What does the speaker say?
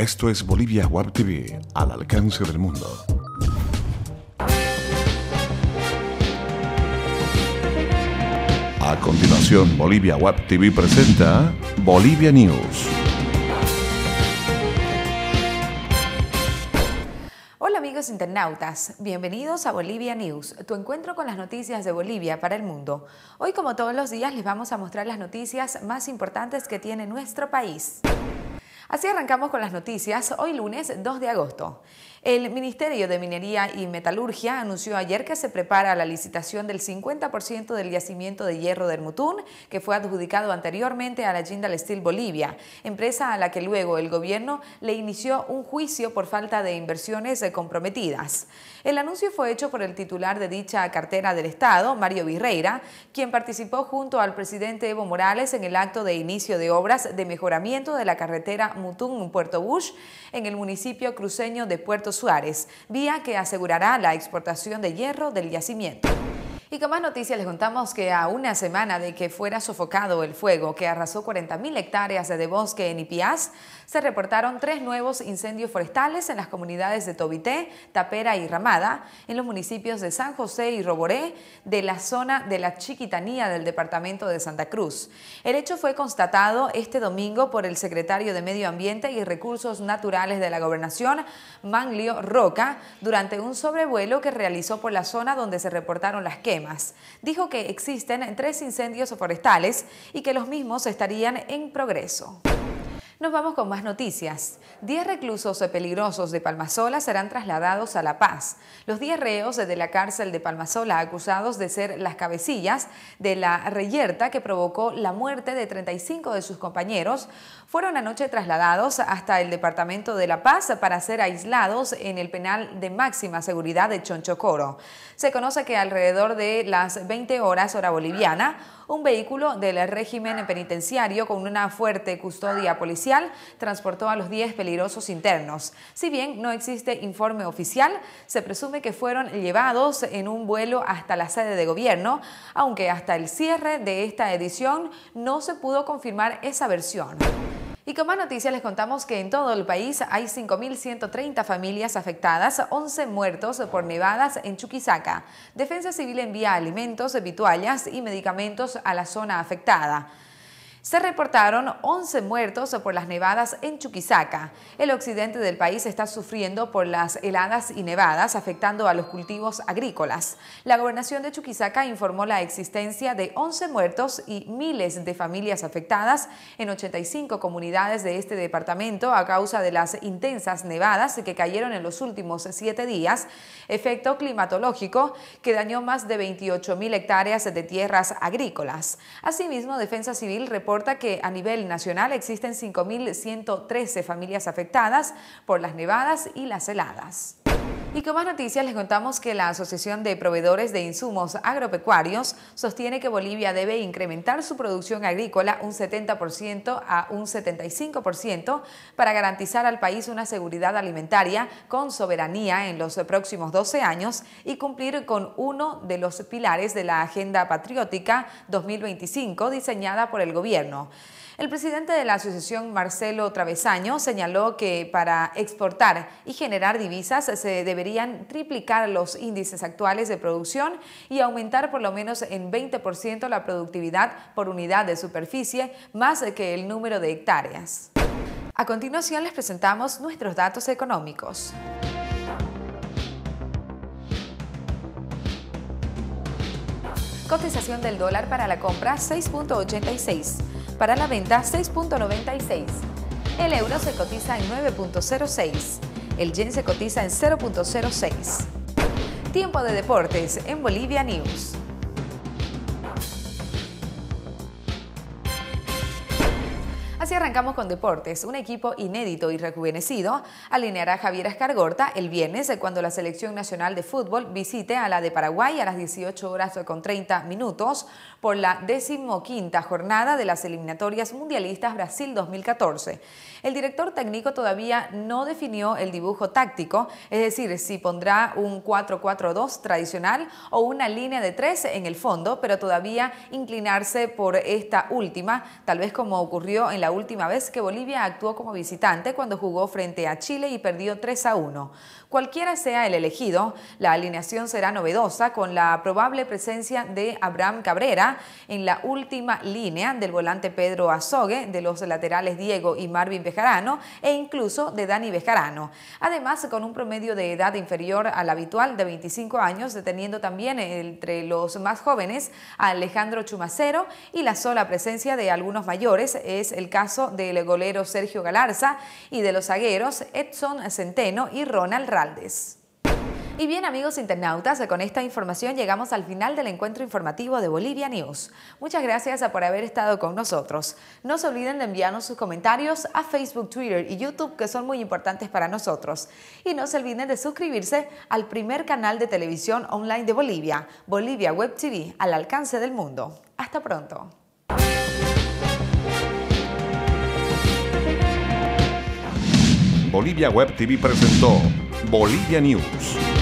Esto es Bolivia Web TV, al alcance del mundo. A continuación, Bolivia Web TV presenta Bolivia News. Hola amigos internautas, bienvenidos a Bolivia News, tu encuentro con las noticias de Bolivia para el mundo. Hoy, como todos los días, les vamos a mostrar las noticias más importantes que tiene nuestro país. Así arrancamos con las noticias, hoy lunes 2 de agosto. El Ministerio de Minería y Metalurgia anunció ayer que se prepara la licitación del 50% del yacimiento de hierro del Mutún, que fue adjudicado anteriormente a la Jindal Steel Bolivia, empresa a la que luego el gobierno le inició un juicio por falta de inversiones comprometidas. El anuncio fue hecho por el titular de dicha cartera del Estado, Mario Virreira, quien participó junto al presidente Evo Morales en el acto de inicio de obras de mejoramiento de la carretera Mutún-Puerto Bush en el municipio cruceño de Puerto Suárez, vía que asegurará la exportación de hierro del yacimiento. Y con más noticias les contamos que a una semana de que fuera sofocado el fuego que arrasó 40.000 hectáreas de bosque en Ipiás, se reportaron 3 nuevos incendios forestales en las comunidades de Tobité, Tapera y Ramada, en los municipios de San José y Roboré, de la zona de la Chiquitanía del departamento de Santa Cruz. El hecho fue constatado este domingo por el secretario de Medio Ambiente y Recursos Naturales de la Gobernación, Manlio Roca, durante un sobrevuelo que realizó por la zona donde se reportaron las quemas. Dijo que existen 3 incendios forestales y que los mismos estarían en progreso. Nos vamos con más noticias. 10 reclusos peligrosos de Palmasola serán trasladados a La Paz. Los 10 reos de la cárcel de Palmasola, acusados de ser las cabecillas de la reyerta que provocó la muerte de 35 de sus compañeros, fueron anoche trasladados hasta el departamento de La Paz para ser aislados en el penal de máxima seguridad de Chonchocoro. Se conoce que alrededor de las 20 horas hora boliviana, un vehículo del régimen penitenciario con una fuerte custodia policial transportó a los 10 peligrosos internos. Si bien no existe informe oficial, se presume que fueron llevados en un vuelo hasta la sede de gobierno, aunque hasta el cierre de esta edición no se pudo confirmar esa versión. Y con más noticias les contamos que en todo el país hay 5.130 familias afectadas, 11 muertos por nevadas en Chuquisaca. Defensa Civil envía alimentos, vituallas y medicamentos a la zona afectada. Se reportaron 11 muertos por las nevadas en Chuquisaca. El occidente del país está sufriendo por las heladas y nevadas, afectando a los cultivos agrícolas. La gobernación de Chuquisaca informó la existencia de 11 muertos y miles de familias afectadas en 85 comunidades de este departamento a causa de las intensas nevadas que cayeron en los últimos 7 días, efecto climatológico que dañó más de 28.000 hectáreas de tierras agrícolas. Asimismo, Defensa Civil reporta que a nivel nacional existen 5.113 familias afectadas por las nevadas y las heladas. Y con más noticias les contamos que la Asociación de Proveedores de Insumos Agropecuarios sostiene que Bolivia debe incrementar su producción agrícola un 70% a un 75% para garantizar al país una seguridad alimentaria con soberanía en los próximos 12 años y cumplir con uno de los pilares de la Agenda Patriótica 2025 diseñada por el gobierno. El presidente de la asociación, Marcelo Travesaño, señaló que para exportar y generar divisas se deberían triplicar los índices actuales de producción y aumentar por lo menos en 20% la productividad por unidad de superficie, más que el número de hectáreas. A continuación les presentamos nuestros datos económicos. Cotización del dólar para la compra 6.86, para la venta 6.96. El euro se cotiza en 9.06, el yen se cotiza en 0.06. Tiempo de deportes en Bolivia News. Así arrancamos con deportes. Un equipo inédito y rejuvenecido alineará a Javier Escargorta el viernes cuando la Selección Nacional de Fútbol visite a la de Paraguay a las 18:30 por la 15ª jornada de las eliminatorias mundialistas Brasil 2014. El director técnico todavía no definió el dibujo táctico, es decir, si pondrá un 4-4-2 tradicional o una línea de 3 en el fondo, pero todavía inclinarse por esta última, tal vez como ocurrió en la última vez que Bolivia actuó como visitante cuando jugó frente a Chile y perdió 3-1. Cualquiera sea el elegido, la alineación será novedosa con la probable presencia de Abraham Cabrera en la última línea, del volante Pedro Azogue, de los laterales Diego y Marvin Bejarano e incluso de Dani Bejarano. Además, con un promedio de edad inferior al habitual de 25 años, teniendo también entre los más jóvenes a Alejandro Chumacero y la sola presencia de algunos mayores es el caso del golero Sergio Galarza y de los zagueros Edson Centeno y Ronald Raldes. Y bien, amigos internautas, con esta información llegamos al final del encuentro informativo de Bolivia News. Muchas gracias por haber estado con nosotros. No se olviden de enviarnos sus comentarios a Facebook, Twitter y YouTube, que son muy importantes para nosotros. Y no se olviden de suscribirse al primer canal de televisión online de Bolivia, Bolivia Web TV, al alcance del mundo. Hasta pronto. Bolivia Web TV presentó Bolivia News.